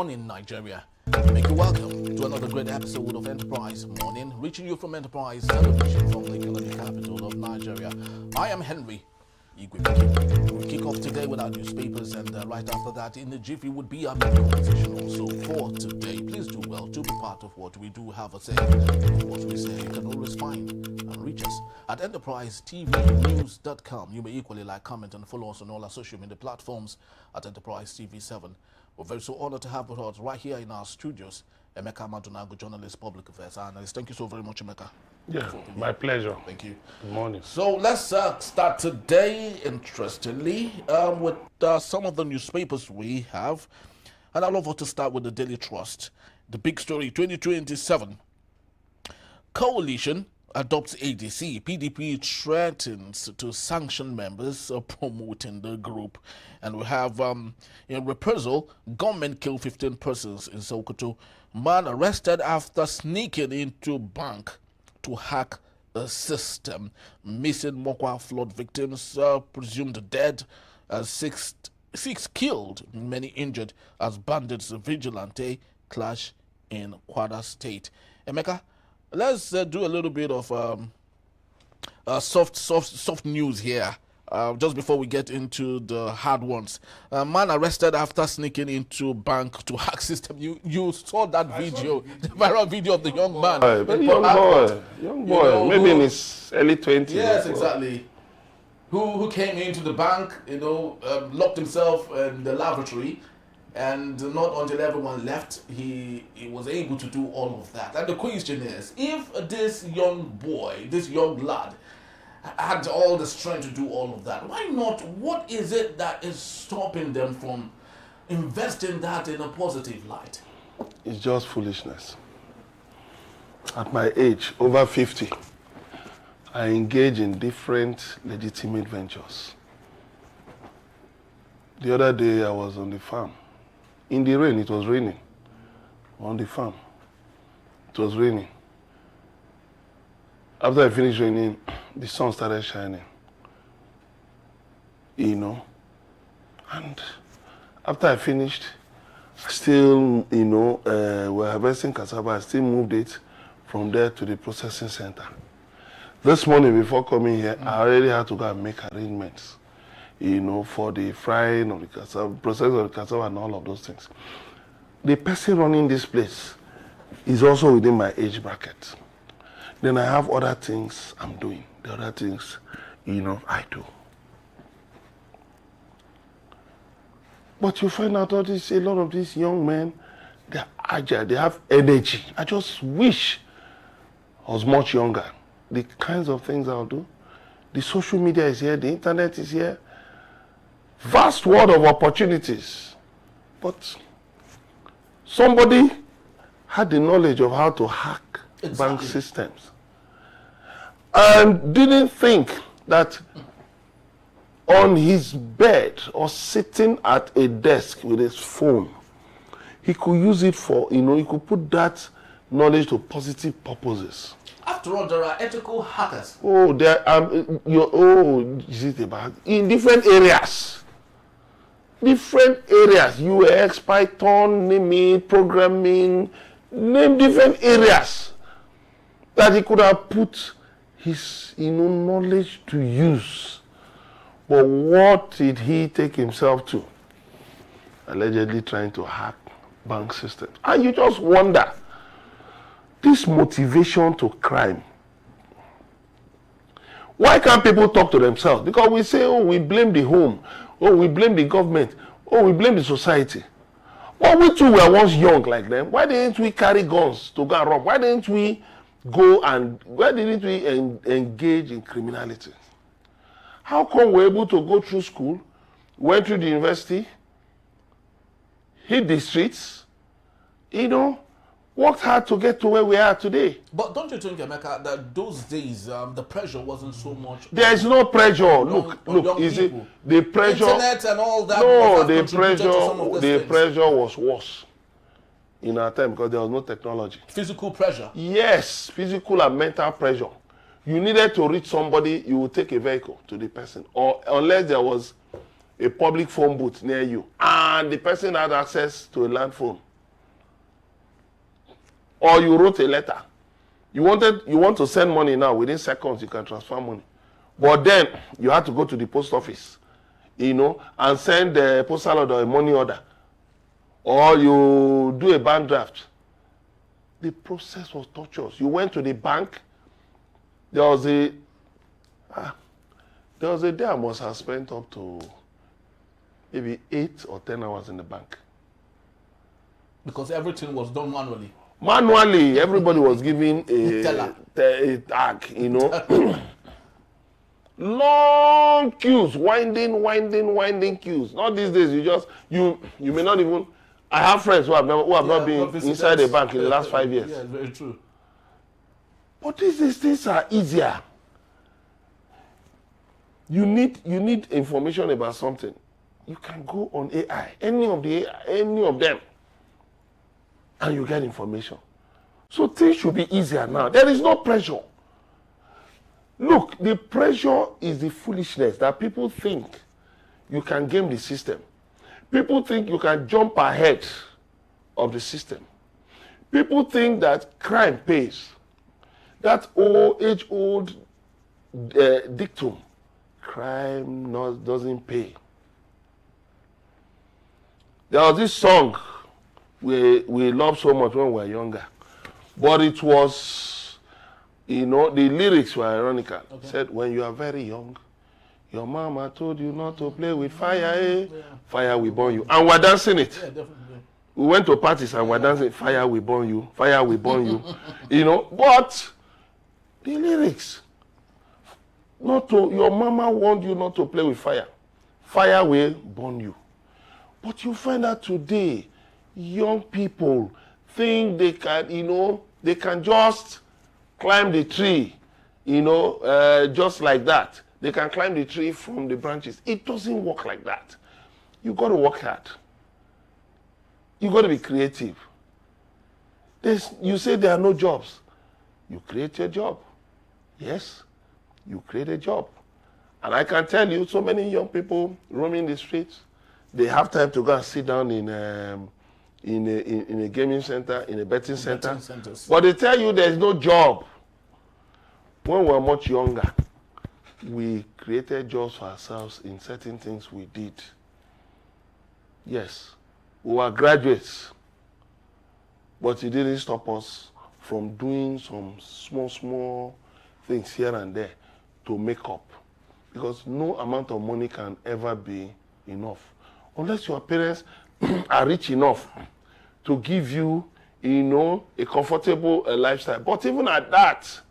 morning, Nigeria. Make you welcome to another great episode of Enterprise Morning, reaching you from Enterprise Television from the economic capital of Nigeria. I am Henry. We'll kick off today with our newspapers, and right after that, in the jiffy, would be our main conversation also for today. Please do well to be part of what we do have a say. What we say, you can always find and reach us at enterprisetvnews.com. You may equally like, comment, and follow us on all our social media platforms at Enterprise TV7. We're very so honored to have with us right here in our studios, Emeka Madunagu, journalist, public affairs analyst. Thank you so very much, Emeka. Yeah, my pleasure. Thank you. Good morning. So let's start today, interestingly, with some of the newspapers we have. And I'd love to start with the Daily Trust. The big story, 2027. Coalition adopts ADC. PDP threatens to sanction members promoting the group. And we have, in reprisal, gunmen kill 15 persons in Sokoto. Man arrested after sneaking into bank to hack the system. Missing Mokwa flood victims presumed dead, six killed, many injured as bandits vigilante clash in Kwara State. Emeka, let's do a little bit of soft news here. Just before we get into the hard ones. Man arrested after sneaking into bank to hack system. You saw that video, the viral video of the young man. Young boy, maybe in his early 20s. Yes, exactly. Who came into the bank, locked himself in the lavatory, and not until everyone left, he was able to do all of that. And the question is, if this young boy, this young lad, had all the strength to do all of that, why not? What is it that is stopping them from investing that in a positive light? It's just foolishness. At my age, over 50, I engage in different legitimate ventures. The other day, I was on the farm. In the rain, it was raining. On the farm, it was raining. After I finished raining, the sun started shining, and after I finished, I still, we're harvesting cassava. I still moved it from there to the processing center. This morning, before coming here, I already had to go and make arrangements, for the frying of the cassava, processing of the cassava, and all of those things. The person running this place is also within my age bracket. Then I have other things I'm doing. The other things, I do. But you find out a lot of these young men, they're agile, they have energy. I just wish I was much younger. The kinds of things I'll do. The social media is here, the internet is here. Vast world of opportunities. But somebody had the knowledge of how to hack bank systems and didn't think that on his bed or sitting at a desk with his phone, he could use it for, he could put that knowledge to positive purposes. After all, there are ethical hackers. Oh, there in different areas. UX, Python, name it, programming, name different areas that he could have put his knowledge to use. But what did he take himself to? Allegedly trying to hack bank systems. And you just wonder, this motivation to crime. Why can't people talk to themselves? Because we say, we blame the home, we blame the government, we blame the society. Well, we too were once young like them. Why didn't we carry guns to go and rob? Why didn't we engage in criminality? How come we're able to go through school, went through the university, hit the streets, worked hard to get to where we are today? But don't you think, Emeka, that those days the pressure wasn't so much? There is no pressure. Look, is it the pressure? Internet and all that. No, the pressure was worse in our time because there was no technology. Physical pressure. Yes, physical and mental pressure. You needed to reach somebody, you would take a vehicle to the person, or unless there was a public phone booth near you and the person had access to a land phone. or you wrote a letter. You want to send money now, within seconds you can transfer money. But then you had to go to the post office, you know, and send a postal order, a money order. Or you do a bank draft. The process was torturous. You went to the bank. There was a day I must have spent up to maybe 8 or 10 hours in the bank. Because everything was done manually. Manually, everybody was given a tag, you know. Long queues, winding queues. Not these days. You may not even. I have friends who have not been inside a bank in the last 5 years. Yeah, very true. But these things are easier. You need information about something. You can go on AI, any of them, and you get information. So things should be easier now. There is no pressure. Look, the pressure is the foolishness that people think you can game the system. People think you can jump ahead of the system. People think that crime pays. That age-old dictum, crime doesn't pay. There was this song we loved so much when we were younger. But it was, you know, the lyrics were ironical. Okay. Said, when you are very young, your mama told you not to play with fire, eh? Yeah. Fire will burn you. And we're dancing it. Yeah, definitely. We went to parties and we're dancing, fire will burn you, fire will burn you. You know, but the lyrics, your mama warned you not to play with fire. Fire will burn you. But you find out today, young people think they can, you know, they can just climb the tree, you know, just like that. They can climb the tree from the branches. It doesn't work like that. You got to work hard. You got to be creative. You say there are no jobs. You create your job. Yes, you create a job. And I can tell you, so many young people roaming the streets, they have time to go and sit down in a gaming center, in a betting center. But they tell you there's no job. When we were much younger, we created jobs for ourselves in certain things we did. Yes, we were graduates, but it didn't stop us from doing some small things here and there to make up. Because no amount of money can ever be enough. Unless your parents are rich enough to give you, you know, a comfortable lifestyle. But even at that,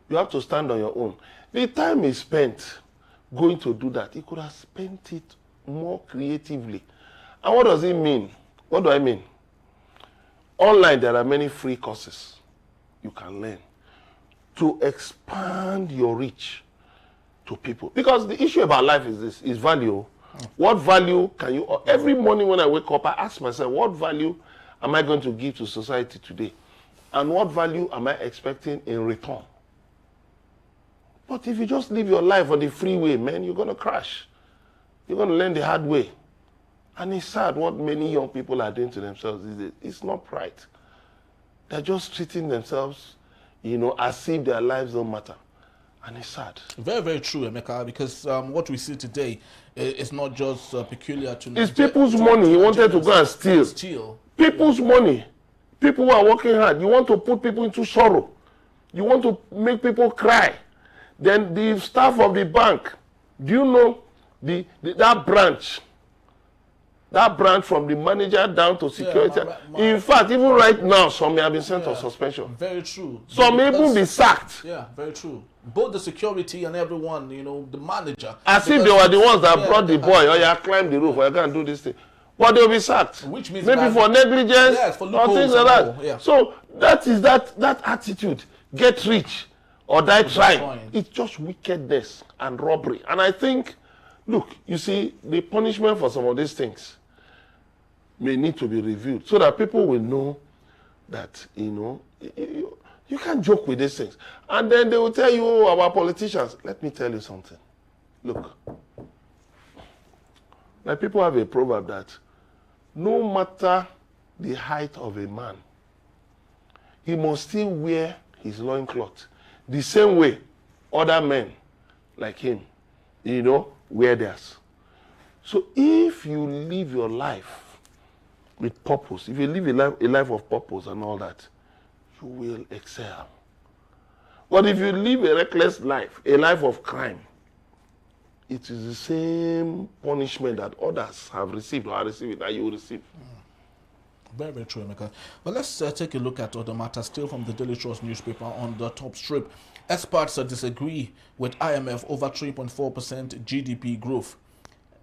you have to stand on your own. The time is spent going to do that. You could have spent it more creatively. And what does it mean? What do I mean? Online, there are many free courses you can learn to expand your reach to people. Because the issue about life is this, is value. What value can you, every morning when I wake up, I ask myself, what value am I going to give to society today? And what value am I expecting in return? But if you just live your life on the freeway, man, you're going to crash. You're going to learn the hard way. And it's sad what many young people are doing to themselves these days. It's not right. They're just treating themselves, you know, as if their lives don't matter. And it's sad. Very, very true, Emeka, because what we see today is not just peculiar to Nigeria. It's people's money. He wanted to go and steal. People's money. People who are working hard. You want to put people into sorrow. You want to make people cry. Then the staff of the bank, do you know that branch from the manager down to security? In fact, even right now, some may have been sent on suspension. Very true. Some may even be sacked. Yeah, very true. Both the security and everyone, you know, the manager. As if they were the ones that brought the boy, or you climb the roof, or you can't do this thing. But they'll be sacked. Which means maybe for negligence, yes, for or things like that. Yeah. So that is that attitude. Get rich or die trying. It's just wickedness and robbery. And I think, look, you see, the punishment for some of these things may need to be reviewed so that people will know that, you know, you can't joke with these things. And then they will tell you, oh, our politicians. Let me tell you something. Look, like people have a proverb that no matter the height of a man, he must still wear his loincloth the same way other men like him, wear theirs. So if you live your life with purpose, if you live a life of purpose and all that, you will excel. But if you live a reckless life, a life of crime, it is the same punishment that others have received or are receiving that you will receive. Very, very true, Emeka. Well, let's take a look at other matters still from the Daily Trust newspaper on the top strip. Experts disagree with IMF over 3.4% GDP growth.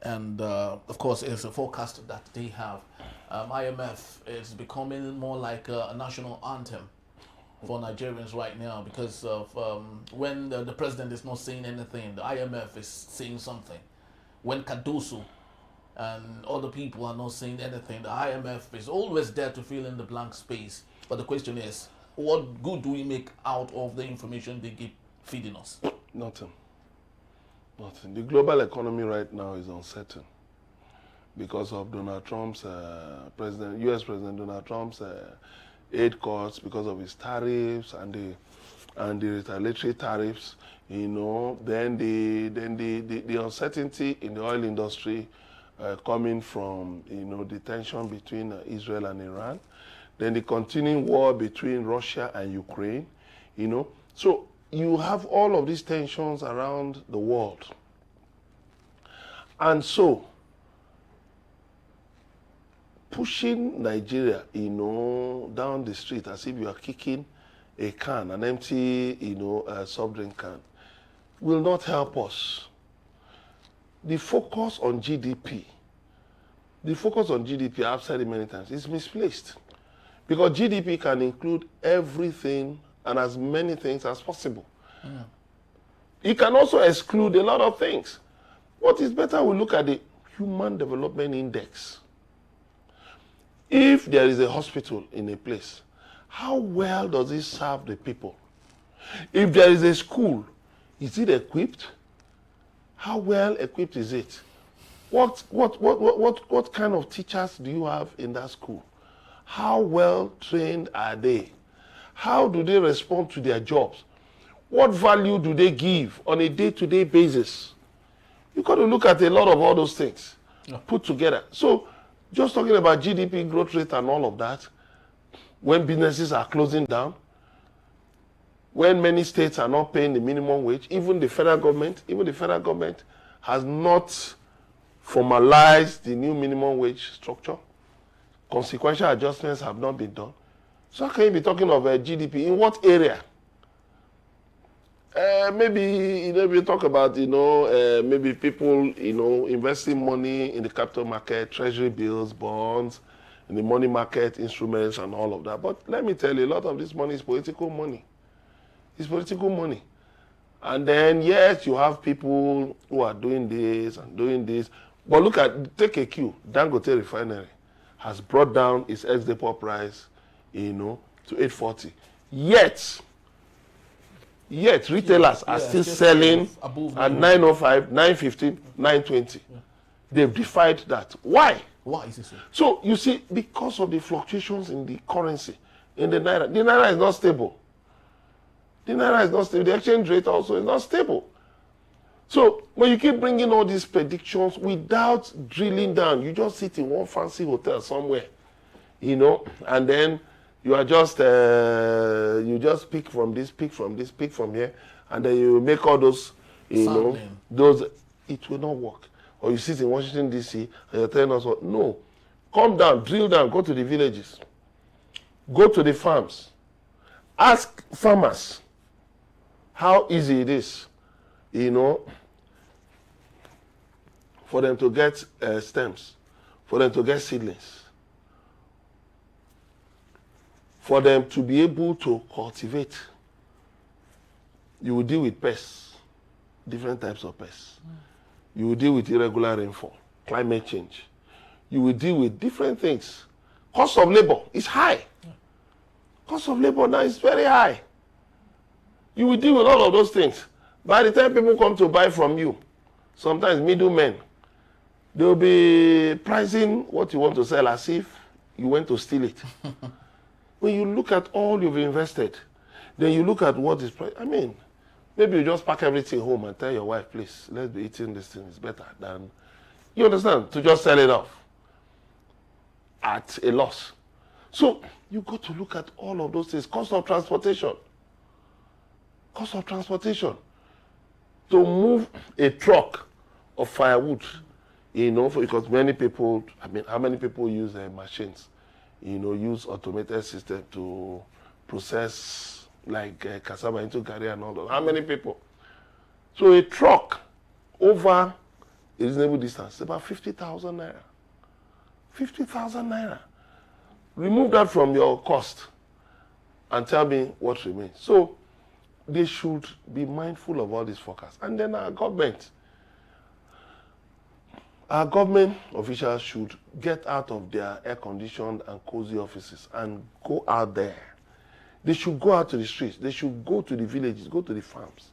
And, of course, it's a forecast that they have. IMF is becoming more like a national anthem for Nigerians right now because of when the president is not saying anything, the IMF is saying something. When Kadoso and other people are not saying anything, the IMF is always there to fill in the blank space. But the question is, what good do we make out of the information they keep feeding us? Nothing. Nothing. The global economy right now is uncertain because of Donald Trump's U.S. President Donald Trump's aid cuts, because of his tariffs and the retaliatory tariffs. Then the uncertainty in the oil industry coming from the tension between Israel and Iran, then the continuing war between Russia and Ukraine. So you have all of these tensions around the world. And so, pushing Nigeria, down the street as if you are kicking a can, an empty, soft drink can, will not help us. The focus on GDP, I've said it many times, is misplaced. Because GDP can include everything and as many things as possible. It can also exclude a lot of things. What is better, we look at the Human Development Index. If there is a hospital in a place, how well does it serve the people? If there is a school, is it equipped? How well equipped is it? What kind of teachers do you have in that school? How well trained are they? How do they respond to their jobs? What value do they give on a day-to-day basis? You've got to look at a lot of all those things put together. So just talking about GDP growth rate and all of that, when businesses are closing down, when many states are not paying the minimum wage, even the federal government has not formalized the new minimum wage structure. Consequential adjustments have not been done. So how can you be talking of GDP? In what area? Maybe we talk about maybe people investing money in the capital market, treasury bills, bonds, in the money market instruments and all of that. But let me tell you, a lot of this money is political money. It's political money. And then yes, you have people who are doing this and doing this. But take a cue. Dangote Refinery has brought down its ex-depot price, to 840. Yet retailers are still selling at 905, 915, 920. They've defied that. Why? Why is it so? So you see, because of the fluctuations in the currency, in the naira is not stable. The exchange rate also is not stable. So when you keep bringing all these predictions without drilling down, you just sit in one fancy hotel somewhere, and then you are just you just pick from this, pick from this, pick from here, and then you make all those, those. It will not work. Or you sit in Washington D.C. and you're telling us, no, come down, drill down, go to the villages, go to the farms, ask farmers how easy it is, for them to get stems, for them to get seedlings, for them to be able to cultivate. You will deal with pests, different types of pests. You will deal with irregular rainfall, climate change. You will deal with different things. Cost of labor is high. Cost of labor now is very high. You will deal with all of those things. By the time people come to buy from you, sometimes middlemen, they'll be pricing what you want to sell as if you went to steal it. When you look at all you've invested, then you look at what is, I mean, maybe you just pack everything home and tell your wife, please, let's be eating this thing. It's better than, you understand, to just sell it off at a loss. So you got to look at all of those things. Cost of transportation. Cost of transportation. To move a truck of firewood, you know, because many people, I mean, how many people use machines, you know, use automated system to process like cassava into garri and all that. How many people? So a truck over a reasonable distance, about 50,000 naira. 50,000 naira. Remove that from your cost and tell me what remains. So they should be mindful of all these forecasts. And then our government officials should get out of their air-conditioned and cozy offices and go out there. They should go out to the streets. They should go to the villages, go to the farms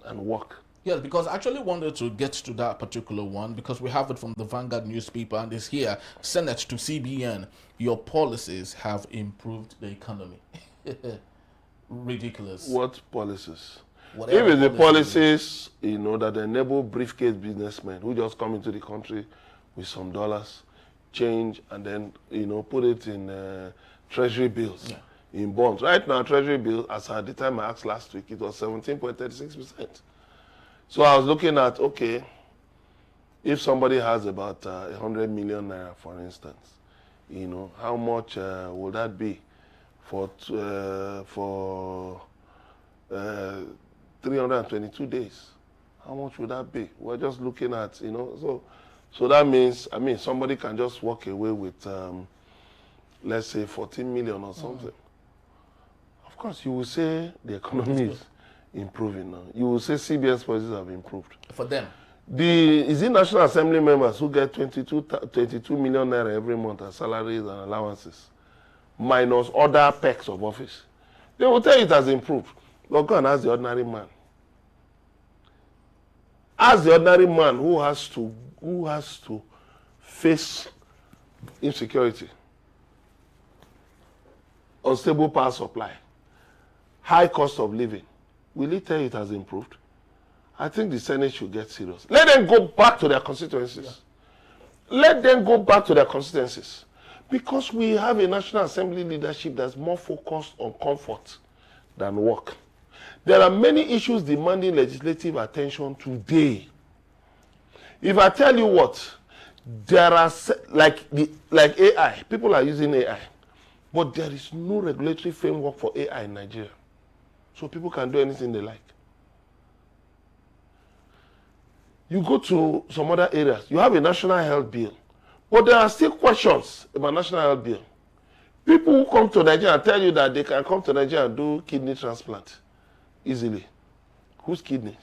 and work. Yes, because I actually wanted to get to that particular one because we have it from the Vanguard newspaper and it's here. Senate to CBN, your policies have improved the economy. Ridiculous. What policies? Whatever if it's the policies, you know, that enable briefcase businessmen who just come into the country with some dollars, change, and then, you know, put it in treasury bills, in bonds. Right now, treasury bills, as at the time I asked last week, it was 17.36%. So I was looking at, okay, if somebody has about 100 million naira, for instance, you know, how much will that be for 322 days? How much would that be? We're just looking at, you know, so that means, I mean, somebody can just walk away with, let's say, 14 million or something. Of course, you will say the economy is improving now. You will say CBS policies have improved. For them? Is it National Assembly members who get 22 million naira every month as salaries and allowances, minus other perks of office? They will tell you it has improved. But go and ask the ordinary man. Ask the ordinary man who has to face insecurity, unstable power supply, high cost of living. Will he tell you it has improved? I think the Senate should get serious. Let them go back to their constituencies. Yeah. Let them go back to their constituencies. Because we have a National Assembly leadership that's more focused on comfort than work. There are many issues demanding legislative attention today. If I tell you what, there are, like AI, people are using AI, but there is no regulatory framework for AI in Nigeria. So people can do anything they like. You go to some other areas, you have a national health bill, but there are still questions about national health bill. People who come to Nigeria and tell you that they can come to Nigeria and do kidney transplant easily. Whose kidneys?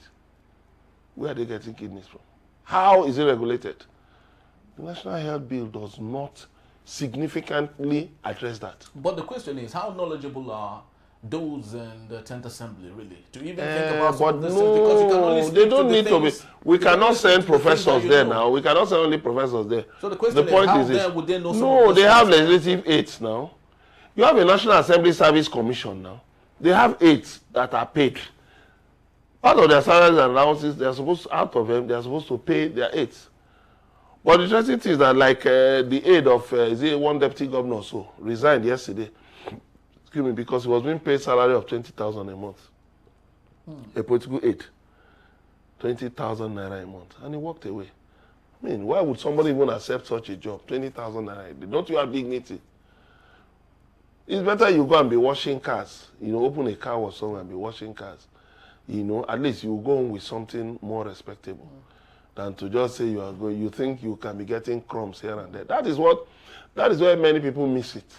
Where are they getting kidneys from? How is it regulated? The national health bill does not significantly address that. But the question is, how knowledgeable are those in the 10th Assembly, really, to even think about but this? No, because you can only they don't need to be. We cannot send professors there now. We cannot send only professors there. So the question is, how then would they know? No, they have legislative aides now. You have a National Assembly Service Commission now. They have aides that are paid. Part of their salaries and allowances, they are supposed to, out of them, they are supposed to pay their aides. But the interesting thing is that, like the aide of one deputy governor or so resigned yesterday. Excuse me, because he was being paid salary of 20,000 a month. A political aide, 20,000 naira a month, and he walked away. I mean, why would somebody even accept such a job? 20,000 naira. Don't you have dignity? It's better you go and be washing cars. You know, open a car wash somewhere and be washing cars. You know, at least you go on with something more respectable than to just say you are going. You think you can be getting crumbs here and there. That is where many people miss it.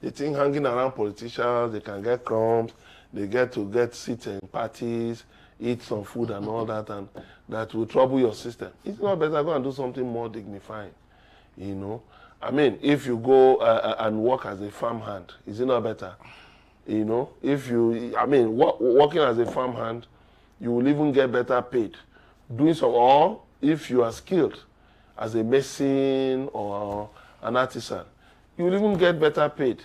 They think hanging around politicians, they can get crumbs, they get seats in parties, eat some food and all that, and that will trouble your system. It's not better go and do something more dignifying, you know. I mean, if you go and work as a farmhand, is it not better? You know, if you, I mean, working as a farmhand, you will even get better paid. Doing some, or if you are skilled as a mason or an artisan, You will even get better paid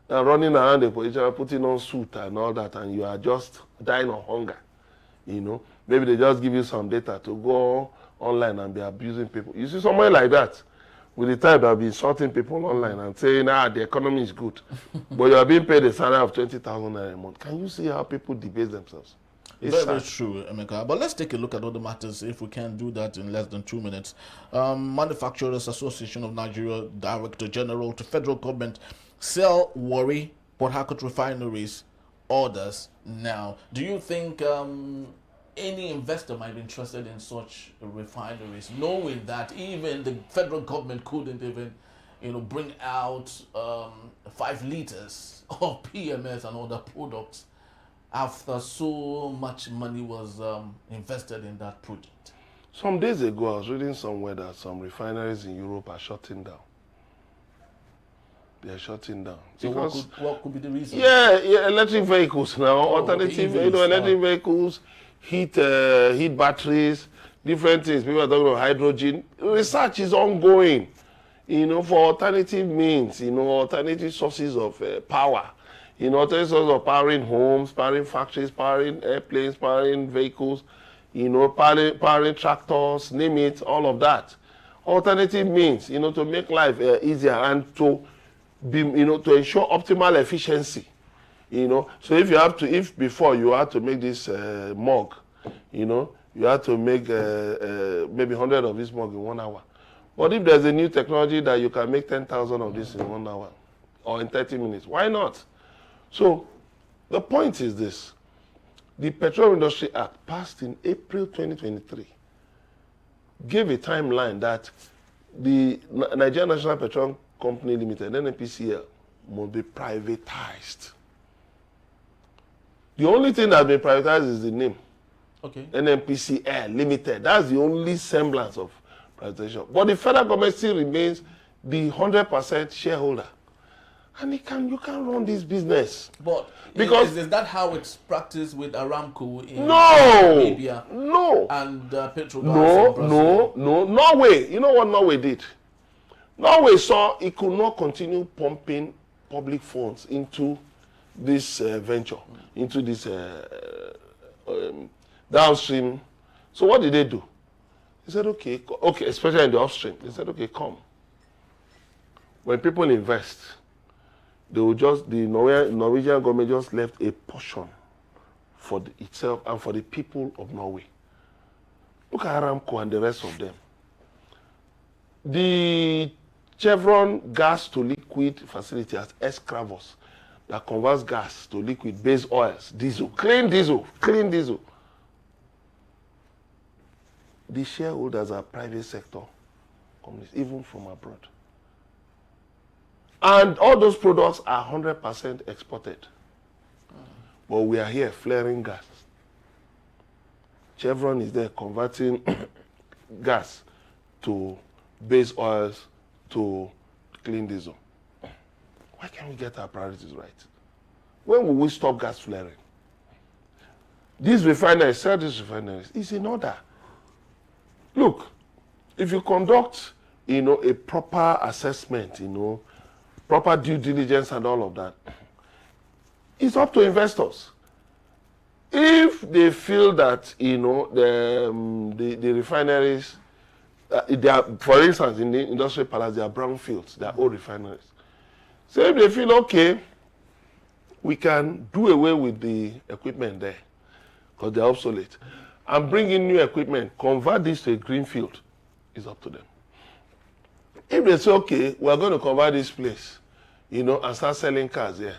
than running around the position, putting on suit and all that, and you are just dying of hunger. You know, maybe they just give you some data to go online and be abusing people. You see somewhere like that, with the type that will be insulting people online and saying, the economy is good, but you are being paid a salary of 20,000 naira a month. Can you see how people debase themselves? It's very true, Emeka. But let's take a look at other matters, if we can do that in less than 2 minutes. Manufacturers Association of Nigeria Director General to federal government sell Warri, Port Harcourt refineries orders now. Do you think any investor might be interested in such refineries, knowing that even the federal government couldn't even, bring out 5 liters of PMS and other products after so much money was invested in that project? Some days ago, I was reading somewhere that some refineries in Europe are shutting down. They are shutting down. So what could be the reason? Yeah, electric vehicles now, alternative, electric vehicles, heat batteries, different things. People are talking about hydrogen. Research is ongoing, for alternative means, alternative sources of power. Alternative sources of powering homes, powering factories, powering airplanes, powering vehicles, powering tractors, name it, all of that. Alternative means, to make life easier and to be, to ensure optimal efficiency. So if before you had to make this mug, you had to make maybe 100 of this mug in 1 hour. But if there's a new technology that you can make 10,000 of this in 1 hour or in 30 minutes, why not? So the point is this: the Petroleum Industry Act, passed in April 2023, gave a timeline that the Nigerian National Petroleum Company Limited, NNPCL, must be privatized. The only thing that has been privatized is the name. Okay. NNPCL Limited. That's the only semblance of privatization. But the federal government still remains the 100% shareholder. And you can run this business. But because is that how it's practiced with Aramco in Arabia? No. And Petrobras? No. Norway. You know what Norway did? Norway saw it could not continue pumping public funds into this venture, into this downstream. So what did they do? They said, okay, especially in the upstream. They said, okay, come. When people invest, they will the Norwegian government just left a portion for itself and for the people of Norway. Look at Aramco and the rest of them. The Chevron gas to liquid facility has Escravos that converts gas to liquid base oils, diesel, clean diesel. The shareholders are private sector companies, even from abroad. And all those products are 100% exported. But we are here flaring gas. Chevron is there converting gas to base oils to clean diesel. Why can't we get our priorities right? When will we stop gas flaring? These refineries, sell these refineries, is in order. Look, if you conduct, a proper assessment, proper due diligence and all of that, it's up to investors. If they feel that, the refineries, they are, for instance, in the industrial palace, they are brownfields, they are old refineries. So if they feel, okay, we can do away with the equipment there, because they're obsolete, and bring in new equipment, convert this to a greenfield, it's up to them. If they say, okay, we're going to convert this place, and start selling cars here,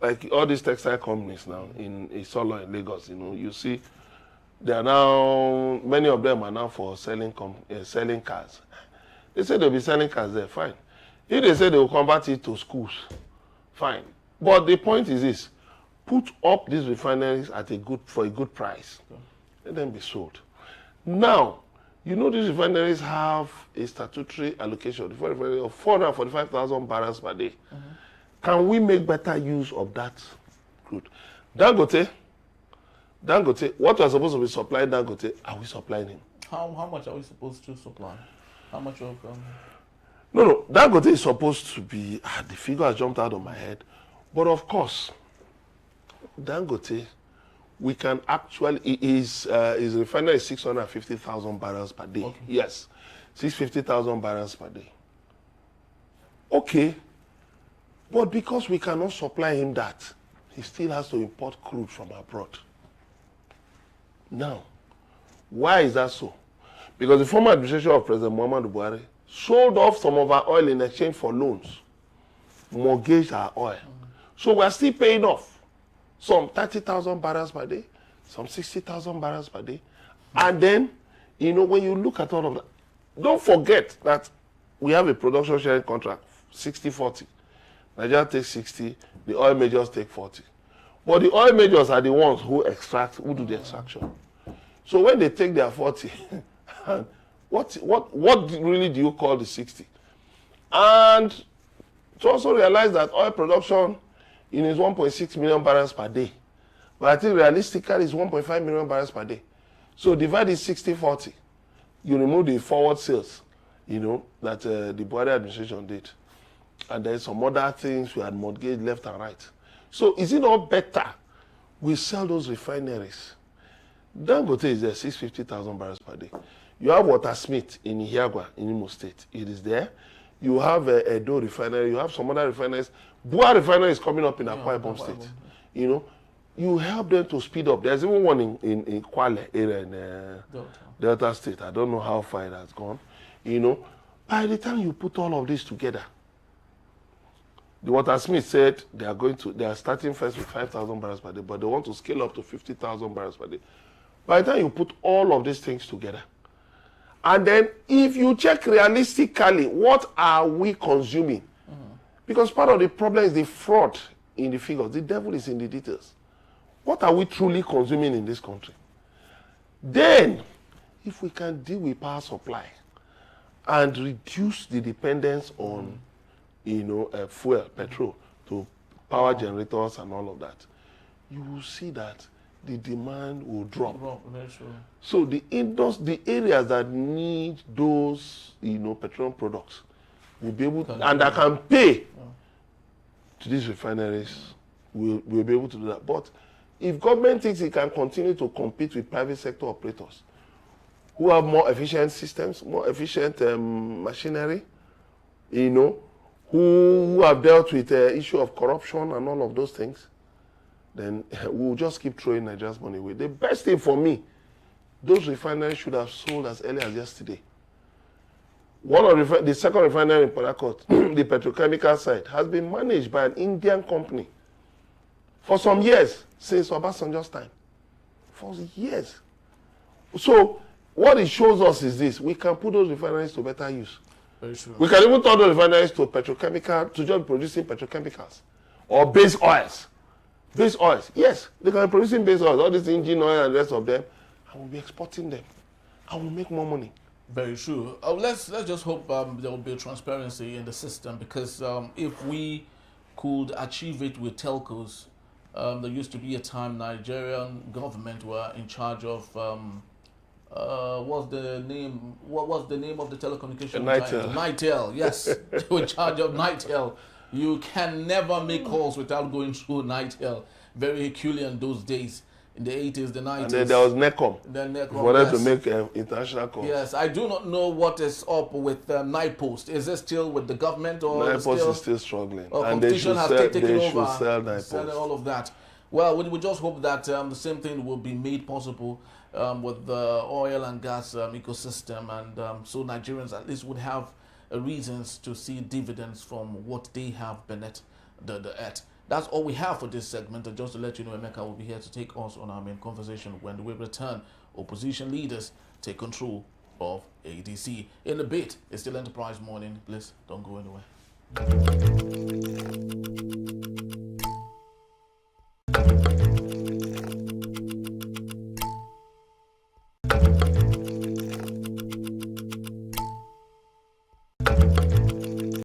like all these textile companies now in Isolo in Lagos, you see, they are now, many of them are now for selling cars. They say they'll be selling cars there, fine. If they say they will convert it to schools, fine. But the point is this: put up these refineries at for a good price. Okay. Let them be sold. Now, these refineries have a statutory allocation of 445,000 barrels per day. Mm-hmm. Can we make better use of that crude? Dangote, what we are supposed to be supplying Dangote, are we supplying him? How much are we supposed to supply? How much of No, Dangote is supposed to be, the figure has jumped out of my head. But of course, Dangote, we can actually, his refinery is 650,000 barrels per day. Okay. Yes, 650,000 barrels per day. Okay, but because we cannot supply him that, he still has to import crude from abroad. Now, why is that so? Because the former administration of President Muhammadu Buhari sold off some of our oil in exchange for loans, mortgaged our oil. So we are still paying off some 30,000 barrels per day, some 60,000 barrels per day. And then, you know, when you look at all of that, don't forget that we have a production sharing contract, 60-40. Nigeria takes 60, the oil majors take 40. But the oil majors are the ones who extract, who do the extraction. So when they take their 40, what really do you call the 60? And to also realize that oil production is 1.6 million barrels per day. But I think realistically it's 1.5 million barrels per day. So divide it 60-40. You remove the forward sales, you know, that the Buhari administration did. And there's some other things we had mortgaged left and right. So is it not better we sell those refineries? Dangote is there, 650,000 barrels per day. You have Watersmith in Ihiagwa, in Imo State. It is there. You have Edo refinery. You have some other refineries. Bua refinery is coming up in Akwa Ibom State. You know, you help them to speed up. There's even one in Kwale area in Delta State. I don't know how far it has gone. You know, by the time you put all of this together, the Watersmith said they are starting first with 5,000 barrels per day, but they want to scale up to 50,000 barrels per day. By the time you put all of these things together, and then if you check realistically, what are we consuming? Because part of the problem is the fraud in the figures. The devil is in the details. What are we truly consuming in this country? Then, if we can deal with power supply and reduce the dependence on fuel, petrol, to power generators and all of that, you will see that the demand will drop. So the areas that need those, petroleum products will be able to, and that can pay to these refineries, will be able to do that. But if government thinks it can continue to compete with private sector operators who have more efficient systems, more efficient machinery, who have dealt with the issue of corruption and all of those things, then we'll just keep throwing Nigeria's money away. The best thing for me, those refineries should have sold as early as yesterday. The second refinery in Port Harcourt, the petrochemical side, has been managed by an Indian company for some years, since Obasanjo's time. For years. So what it shows us is this: we can put those refineries to better use. Very true. We can even turn those refineries to just producing petrochemicals or base oils. Base oils, yes, they can be producing base oils, all this engine oil and the rest of them, and we'll be exporting them, and we'll make more money. Very true. Let's just hope there will be transparency in the system, because if we could achieve it with telcos, there used to be a time Nigerian government were in charge of what was the name of the telecommunication giant? Nitel, yes. They were in charge of Nitel. You can never make calls without going through Nitel. Very peculiar in those days, in the 80s, the 90s. And then there was NECOM. For them to make international calls. Yes, I do not know what is up with NIPOST. Is it still with the government, or NIPOST is still struggling? And competition has taken over, selling all of that. Well, we just hope that the same thing will be made possible with the oil and gas ecosystem, and so Nigerians at least would have reasons to see dividends from what they have been at the earth. That's all we have for this segment, and just to let you know, Emeka will be here to take us on our main conversation when we return. Opposition leaders take control of ADC. In a bit, it's still Enterprise Morning. Please don't go anywhere.